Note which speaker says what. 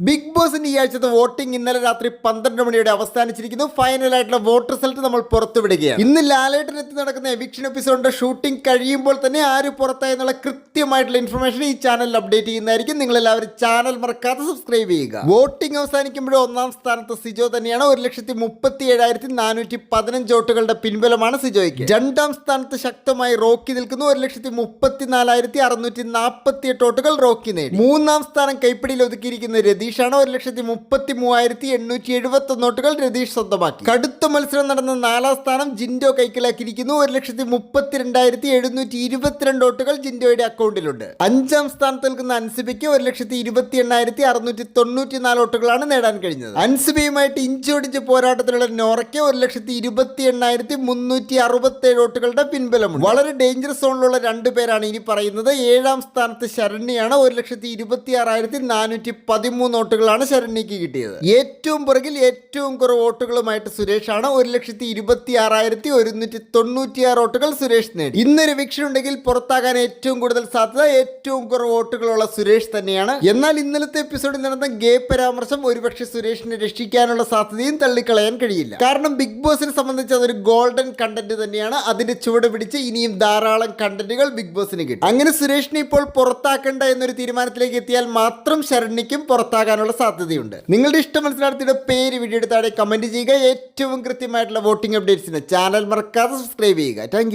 Speaker 1: Big ബോസിന്റെ ഈ ആഴ്ചത്തെ വോട്ടിംഗ് ഇന്നലെ രാത്രി 12 മണിയോടെ അവസാനിച്ചിരിക്കുന്നു. ഫൈനലായിട്ടുള്ള വോട്ട് റിസൾട്ട് നമ്മൾ പുറത്തുവിടുകയാണ്. ഇന്ന് ലാലേട്ടനെത്തി നടക്കുന്ന എവിക്ഷൻ എപ്പിസോഡിന്റെ ഷൂട്ടിംഗ് കഴിയുമ്പോൾ തന്നെ ആര് പുറത്തായി എന്നുള്ള കൃത്യമായിട്ടുള്ള ഇൻഫർമേഷൻ ഈ ചാനലിൽ അപ്ഡേറ്റ് ചെയ്യുന്നതായിരിക്കും. നിങ്ങൾ എല്ലാവരും ചാനൽ മറക്കാതെ സബ്സ്ക്രൈബ് ചെയ്യുക. വോട്ടിംഗ് അവസാനിക്കുമ്പോഴും ഒന്നാം സ്ഥാനത്ത് സിജോ തന്നെയാണ്. 1,37,415 വോട്ടുകളുടെ പിൻബലമാണ് സിജോയ്ക്ക്. രണ്ടാം സ്ഥാനത്ത് ശക്തമായി റോക്കി നിൽക്കുന്നു. 1,34,648 വോട്ടുകൾ റോക്കി നേടി. മൂന്നാം സ്ഥാനം കൈപ്പിടിയിൽ ഒതുക്കിയിരിക്കുന്ന രതീഷാണ്. 1,33,871 വോട്ടുകൾ രതീഷ് സ്വന്തമാക്കി. കടുത്ത മത്സരം നടന്ന നാലാം സ്ഥാനം ജിൻഡോ കൈക്കലാക്കിയിരിക്കുന്നു. 1,32,722 വോട്ടുകൾ ജിൻഡോയുടെ അക്കൗണ്ടിലുണ്ട്. അഞ്ചാം സ്ഥാനത്ത് നിൽക്കുന്ന അൻസിബയ്ക്ക് 1,28,694 വോട്ടുകളാണ് നേടാൻ കഴിഞ്ഞത്. അൻസിബയുമായിട്ട് ഇഞ്ചോടിഞ്ച് പോരാട്ടത്തിലുള്ള നോറയ്ക്ക് 1,28,367 വോട്ടുകളുടെ പിൻബലമുണ്ട്. വളരെ ഡേഞ്ചറസ് സോണിലുള്ള രണ്ടുപേരാണ് ഇനി പറയുന്നത്. ഏഴാം സ്ഥാനത്ത് ശരണ്യാണ്. 1,26,413 വോട്ടുകളാണ് ശരണ്യക്ക് കിട്ടിയത്. ഏറ്റവും പുറകിൽ ഏറ്റവും കുറവ് വോട്ടുകളുമായിട്ട് സുരേഷാണ്. 1,26,196 വോട്ടുകൾ സുരേഷ് നേടി. ഇന്നൊരു വിക്ഷൻ ഉണ്ടെങ്കിൽ പുറത്താകാൻ ഏറ്റവും കൂടുതൽ സാധ്യത ഏറ്റവും കുറവ് വോട്ടുകളുള്ള സുരേഷ് തന്നെയാണ്. എന്നാൽ ഇന്നലത്തെ എപ്പിസോഡിൽ നടന്ന ഗേ പരാമർശം ഒരുപക്ഷെ സുരേഷിനെ രക്ഷിക്കാനുള്ള സാധ്യതയും തള്ളിക്കളയാൻ കഴിയില്ല. കാരണം ബിഗ് ബോസിനെ സംബന്ധിച്ച് അതൊരു ഗോൾഡൻ കണ്ടന്റ് തന്നെയാണ്. അതിന്റെ ചുവട് പിടിച്ച് ഇനിയും ധാരാളം കണ്ടന്റുകൾ ബിഗ് ബോസിന് കിട്ടും. അങ്ങനെ സുരേഷിനെ ഇപ്പോൾ പുറത്താക്കേണ്ട എന്നൊരു തീരുമാനത്തിലേക്ക് എത്തിയാൽ മാത്രം ശരണ്യയ്ക്കും പുറത്താകാനുള്ള സാധ്യതയുണ്ട്. നിങ്ങളുടെ ഇഷ്ട മത്സരാർത്ഥിയുടെ പേര് വീഡിയോ താഴെ കമന്റ് ചെയ്യുക. ഏറ്റവും കൃത്യമായിട്ടുള്ള വോട്ടിംഗ് അപ്ഡേറ്റ്സിന് ചാനൽ മറക്കാതെ സബ്സ്ക്രൈബ് ചെയ്യുക. താങ്ക്